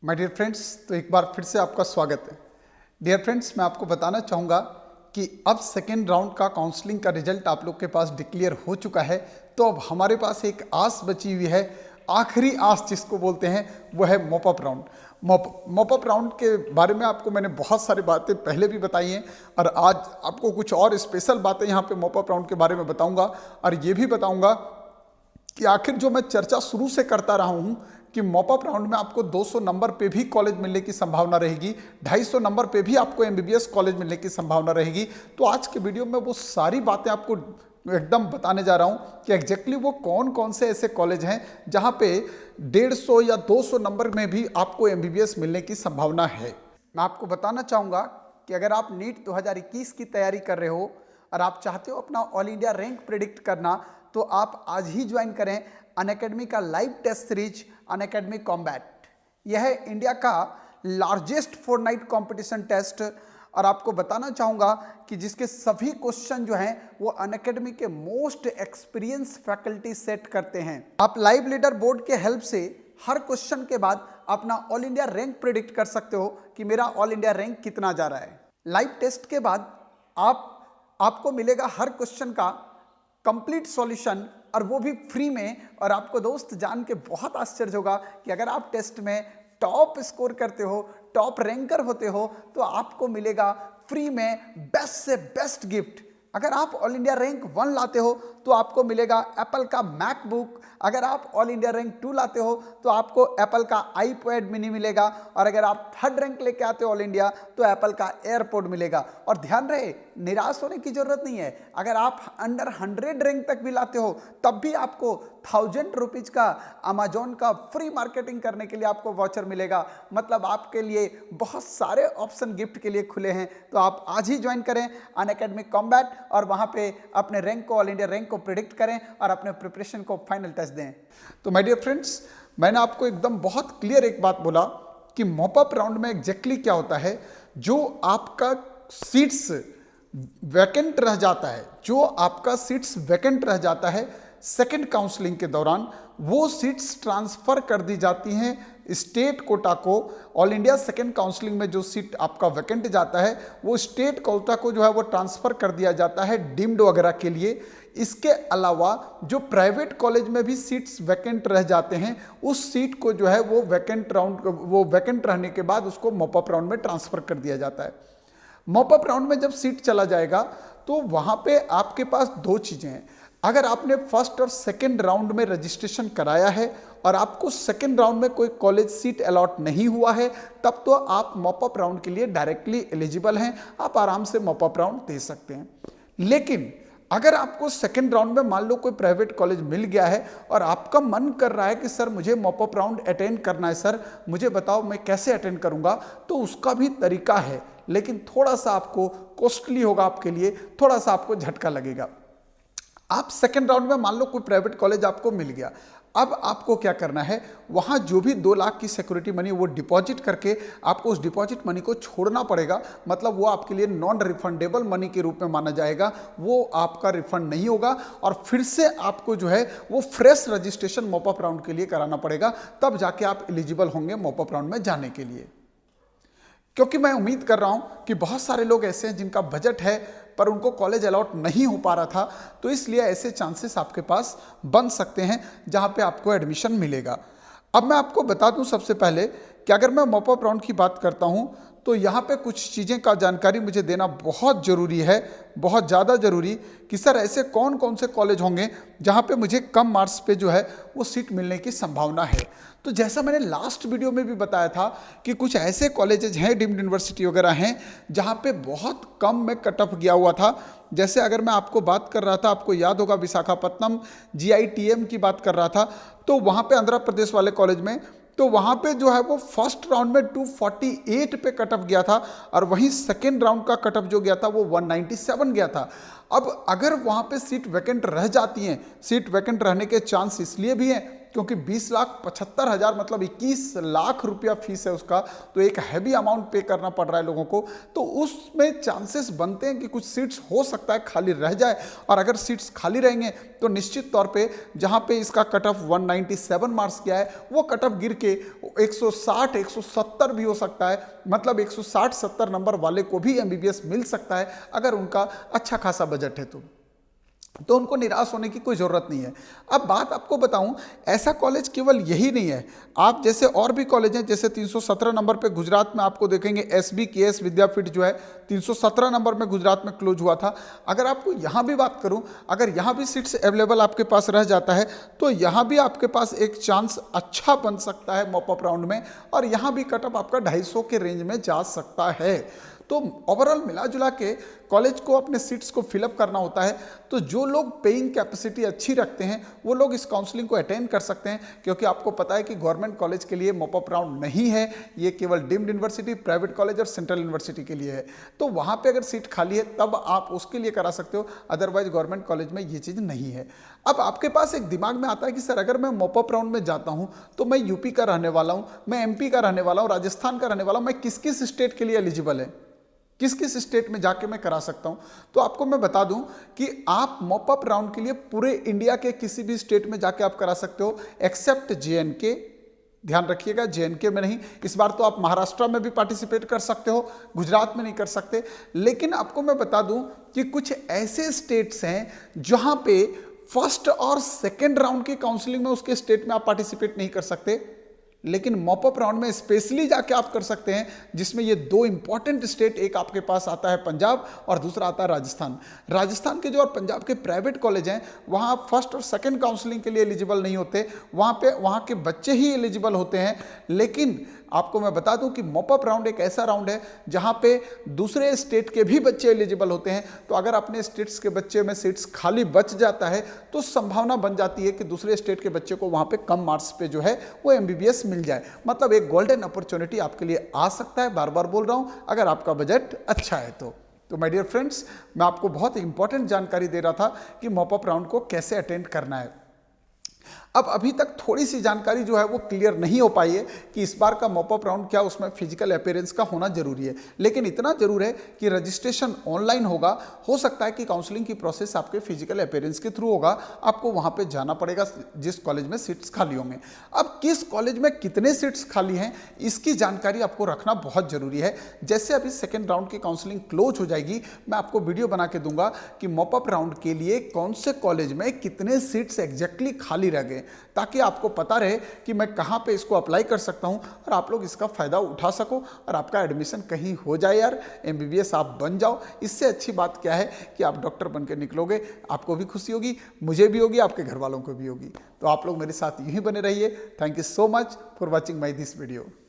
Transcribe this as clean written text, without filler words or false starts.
My dear friends, तो एक बार फिर से आपका स्वागत है। डियर फ्रेंड्स, मैं आपको बताना चाहूँगा कि अब सेकेंड राउंड का काउंसलिंग का रिजल्ट आप लोग के पास डिक्लेयर हो चुका है। तो अब हमारे पास एक आस बची हुई है, आखिरी आस जिसको बोलते हैं, वो है मॉपअप राउंड। मॉपअप राउंड के बारे में आपको मैंने बहुत सारी बातें पहले भी बताई हैं और आज आपको कुछ और स्पेशल बातें यहाँ पे मॉपअप राउंड के बारे में बताऊँगा और ये भी बताऊँगा कि आखिर जो मैं चर्चा शुरू से करता रहा हूँ कि मॉपअप राउंड में आपको 200 नंबर पे भी कॉलेज मिलने की संभावना रहेगी, 250 नंबर पे भी आपको एमबीबीएस कॉलेज मिलने की संभावना रहेगी। तो आज के वीडियो में वो सारी बातें आपको एकदम बताने जा रहा हूँ कि एग्जैक्टली वो कौन कौन से ऐसे कॉलेज हैं जहाँ पे 150 या 200 नंबर में भी आपको एमबीबीएस मिलने की संभावना है। मैं आपको बताना चाहूँगा कि अगर आप नीट 2021 की तैयारी कर रहे हो और आप चाहते हो अपना ऑल इंडिया रैंक प्रिडिक्ट करना, तो आप आज ही ज्वाइन करें अनअकैडमी का live test series Unacademy Combat. यह है इंडिया का लार्जेस्ट फोरनाइट कंपटीशन टेस्ट और आपको बताना चाहूँगा कि जिसके सभी क्वेश्चन जो हैं वो अनअकैडमी के मोस्ट एक्सपीरियंस फैकल्टी सेट करते हैं। आप लाइव लीडर बोर्ड के हेल्प से हर क्वेश्चन के बाद अपना ऑल इंडिया रैंक प्रिडिक्ट कर सकते हो कि मेरा ऑल इंडिया रैंक कितना जा रहा है। लाइव टेस्ट के बाद आपको मिलेगा हर क्वेश्चन का कंप्लीट सॉल्यूशन और वो भी फ्री में। और आपको दोस्त जान के बहुत आश्चर्य होगा कि अगर आप टेस्ट में टॉप स्कोर करते हो, टॉप रैंकर होते हो, तो आपको मिलेगा फ्री में बेस्ट से बेस्ट गिफ्ट। अगर आप ऑल इंडिया रैंक 1 लाते हो तो आपको मिलेगा एप्पल का मैकबुक। अगर आप ऑल इंडिया रैंक 2 लाते हो तो आपको एप्पल का आईपैड मिनी मिलेगा और अगर आप 3rd रैंक लेके आते हो ऑल इंडिया तो एप्पल का एयरपोर्ट मिलेगा। और ध्यान रहे, निराश होने की जरूरत नहीं है। अगर आप अंडर 100 रैंक तक भी लाते हो तब भी आपको 1000 रुपीज का अमेजोन का फ्री मार्केटिंग करने के लिए आपको वाउचर मिलेगा। मतलब आपके लिए बहुत सारे ऑप्शन गिफ्ट के लिए खुले हैं। तो आप आज ही ज्वाइन करें अनअकैडमी कॉम्बैट और वहां पे अपने रैंक को, ऑल इंडिया रैंक को प्रिडिक्ट करें और अपने प्रिपरेशन को फाइनल टच दें। तो माय डियर फ्रेंड्स, मैंने आपको एकदम बहुत क्लियर एक बात बोला कि मॉपअप राउंड में एग्जैक्टली क्या होता है। जो आपका सीट्स वैकेंट रह जाता है, जो आपका सीट्स वैकेंट रह जाता है सेकंड काउंसलिंग के दौरान, वो सीट्स ट्रांसफर कर दी जाती हैं स्टेट कोटा को। ऑल इंडिया सेकंड काउंसलिंग में जो सीट आपका वैकेंट जाता है वो स्टेट कोटा को जो है वो ट्रांसफर कर दिया जाता है डीम्ड वगैरह के लिए। इसके अलावा जो प्राइवेट कॉलेज में भी सीट्स वैकेंट रह जाते हैं, उस सीट को जो है वो वैकेंट रहने के बाद उसको मॉपअप राउंड में ट्रांसफर कर दिया जाता है। मॉपअप राउंड में जब सीट चला जाएगा तो वहां पे आपके पास दो चीजें हैं। अगर आपने फर्स्ट और सेकंड राउंड में रजिस्ट्रेशन कराया है और आपको सेकंड राउंड में कोई कॉलेज सीट अलॉट नहीं हुआ है, तब तो आप मॉपअप राउंड के लिए डायरेक्टली एलिजिबल हैं, आप आराम से मॉपअप राउंड दे सकते हैं। लेकिन अगर आपको सेकंड राउंड में मान लो कोई प्राइवेट कॉलेज मिल गया है और आपका मन कर रहा है कि सर मुझे मॉपअप राउंड अटेंड करना है, सर मुझे बताओ मैं कैसे अटेंड करूंगा, तो उसका भी तरीका है, लेकिन थोड़ा सा आपको कॉस्टली होगा, आपके लिए थोड़ा सा आपको झटका लगेगा। आप सेकेंड राउंड में मान लो कोई प्राइवेट कॉलेज आपको मिल गया, अब आपको क्या करना है, वहां जो भी 2 लाख की सिक्योरिटी मनी वो डिपॉजिट करके आपको उस डिपॉजिट मनी को छोड़ना पड़ेगा। मतलब वो आपके लिए नॉन रिफंडेबल मनी के रूप में माना जाएगा, वो आपका रिफंड नहीं होगा और फिर से आपको जो है वो फ्रेश रजिस्ट्रेशन मॉपअप राउंड के लिए कराना पड़ेगा, तब जाके आप एलिजिबल होंगे मॉपअप राउंड में जाने के लिए। क्योंकि मैं उम्मीद कर रहा हूं कि बहुत सारे लोग ऐसे हैं जिनका बजट है पर उनको कॉलेज अलॉट नहीं हो पा रहा था, तो इसलिए ऐसे चांसेस आपके पास बन सकते हैं जहां पे आपको एडमिशन मिलेगा। अब मैं आपको बता दूं सबसे पहले कि अगर मैं मॉपअप राउंड की बात करता हूं तो यहाँ पे कुछ चीज़ें का जानकारी मुझे देना बहुत ज़रूरी है, बहुत ज़्यादा ज़रूरी, कि सर ऐसे कौन कौन से कॉलेज होंगे जहाँ पे मुझे कम मार्क्स पे जो है वो सीट मिलने की संभावना है। तो जैसा मैंने लास्ट वीडियो में भी बताया था कि कुछ ऐसे कॉलेजेज हैं, डीम्ड यूनिवर्सिटी वगैरह हैं, जहाँ पे बहुत कम में कट ऑफ गया हुआ था। जैसे अगर मैं आपको बात कर रहा था, आपको याद होगा विशाखापट्टनम GITM की बात कर रहा था, तो वहाँ पे आंध्र प्रदेश वाले कॉलेज में, तो वहाँ पे जो है वो फर्स्ट राउंड में 248 पे कट ऑफ गया था और वहीं सेकेंड राउंड का कट ऑफ जो गया था वो 197 गया था। अब अगर वहाँ पे सीट वैकेंट रह जाती हैं, सीट वैकेंट रहने के चांस इसलिए भी हैं क्योंकि 20,75,000 मतलब 21 लाख रुपया फीस है उसका, तो एक हैवी अमाउंट पे करना पड़ रहा है लोगों को। तो उसमें चांसेस बनते हैं कि कुछ सीट्स हो सकता है खाली रह जाए, और अगर सीट्स खाली रहेंगे तो निश्चित तौर पे जहां पे इसका कट ऑफ 197 मार्क्स किया है वो कट ऑफ गिर के 160 170 भी हो सकता है। मतलब 160-70 नंबर वाले को भी एमबीबीएस मिल सकता है अगर उनका अच्छा खासा बजट है तो उनको निराश होने की कोई ज़रूरत नहीं है। अब बात आपको बताऊं, ऐसा कॉलेज केवल यही नहीं है, आप जैसे और भी कॉलेज हैं, जैसे 317 नंबर पे गुजरात में आपको देखेंगे SBKS विद्यापीठ जो है 317 नंबर में गुजरात में क्लोज हुआ था। अगर आपको यहाँ भी बात करूँ, अगर यहाँ भी सीट्स अवेलेबल आपके पास रह जाता है तो यहाँ भी आपके पास एक चांस अच्छा बन सकता है मॉपअप राउंड में, और यहाँ भी कटअप आपका 250 के रेंज में जा सकता है। तो ओवरऑल मिला जुला के कॉलेज को अपने सीट्स को फिलअप करना होता है। तो जो लोग पेइंग कैपेसिटी अच्छी रखते हैं वो लोग इस काउंसलिंग को अटेंड कर सकते हैं, क्योंकि आपको पता है कि गवर्नमेंट कॉलेज के लिए मॉपअप राउंड नहीं है, ये केवल डीम्ड यूनिवर्सिटी, प्राइवेट कॉलेज और सेंट्रल यूनिवर्सिटी के लिए है। तो वहाँ पे अगर सीट खाली है तब आप उसके लिए करा सकते हो, अदरवाइज गवर्नमेंट कॉलेज में ये चीज़ नहीं है। अब आपके पास एक दिमाग में आता है कि सर अगर मैं मॉपअप राउंड में जाता हूँ तो मैं यूपी का रहने वाला हूँ, मैं MP का रहने वाला हूँ, राजस्थान का रहने वाला हूँ, मैं किस किस स्टेट के लिए एलिजिबल है, किस किस स्टेट में जाके मैं करा सकता हूं। तो आपको मैं बता दूं कि आप मॉपअप राउंड के लिए पूरे इंडिया के किसी भी स्टेट में जाके आप करा सकते हो एक्सेप्ट JNK। ध्यान रखिएगा, JNK में नहीं। इस बार तो आप महाराष्ट्र में भी पार्टिसिपेट कर सकते हो, गुजरात में नहीं कर सकते। लेकिन आपको मैं बता दूं कि कुछ ऐसे स्टेट्स हैं जहां पे फर्स्ट और सेकेंड राउंड की काउंसलिंग में उसके स्टेट में आप पार्टिसिपेट नहीं कर सकते, लेकिन मॉपअप राउंड में स्पेशली जाके आप कर सकते हैं, जिसमें ये दो इंपॉर्टेंट स्टेट, एक आपके पास आता है पंजाब और दूसरा आता है राजस्थान। राजस्थान के जो और पंजाब के प्राइवेट कॉलेज हैं वहाँ फर्स्ट और सेकंड काउंसलिंग के लिए एलिजिबल नहीं होते, वहाँ के बच्चे ही एलिजिबल होते हैं। लेकिन आपको मैं बता दूं कि मॉपअप राउंड एक ऐसा राउंड है जहां पे दूसरे स्टेट के भी बच्चे एलिजिबल होते हैं। तो अगर अपने स्टेट्स के बच्चे में सीट्स खाली बच जाता है तो संभावना बन जाती है कि दूसरे स्टेट के बच्चे को वहां पे कम मार्क्स पे जो है वो एमबीबीएस मिल जाए। मतलब एक गोल्डन अपॉर्चुनिटी आपके लिए आ सकता है, बार बार बोल रहा हूं, अगर आपका बजट अच्छा है तो माय डियर फ्रेंड्स, मैं आपको बहुत इंपॉर्टेंट जानकारी दे रहा था कि मॉपअप राउंड को कैसे अटेंड करना है। अब अभी तक थोड़ी सी जानकारी जो है वो क्लियर नहीं हो पाई है कि इस बार का मॉपअप राउंड क्या उसमें फिजिकल अपीयरेंस का होना जरूरी है। लेकिन इतना जरूर है कि रजिस्ट्रेशन ऑनलाइन होगा। हो सकता है कि काउंसलिंग की प्रोसेस आपके फिजिकल अपीयरेंस के थ्रू होगा, आपको वहां पे जाना पड़ेगा जिस कॉलेज में सीट्स खाली होंगे। अब किस कॉलेज में कितने सीट्स खाली हैं इसकी जानकारी आपको रखना बहुत जरूरी है। जैसे अभी सेकेंड राउंड की काउंसलिंग क्लोज हो जाएगी, मैं आपको वीडियो बना के दूंगा कि मॉपअप राउंड के लिए कौन से कॉलेज में कितने सीट्स एग्जैक्टली खाली रह गए, ताकि आपको पता रहे कि मैं कहां पे इसको अप्लाई कर सकता हूं और आप लोग इसका फायदा उठा सको और आपका एडमिशन कहीं हो जाए यार, एमबीबीएस आप बन जाओ। इससे अच्छी बात क्या है कि आप डॉक्टर बन के निकलोगे, आपको भी खुशी होगी, मुझे भी होगी, आपके घर वालों को भी होगी। तो आप लोग मेरे साथ यूं ही बने रहिए। Thank you so much for watching my this video.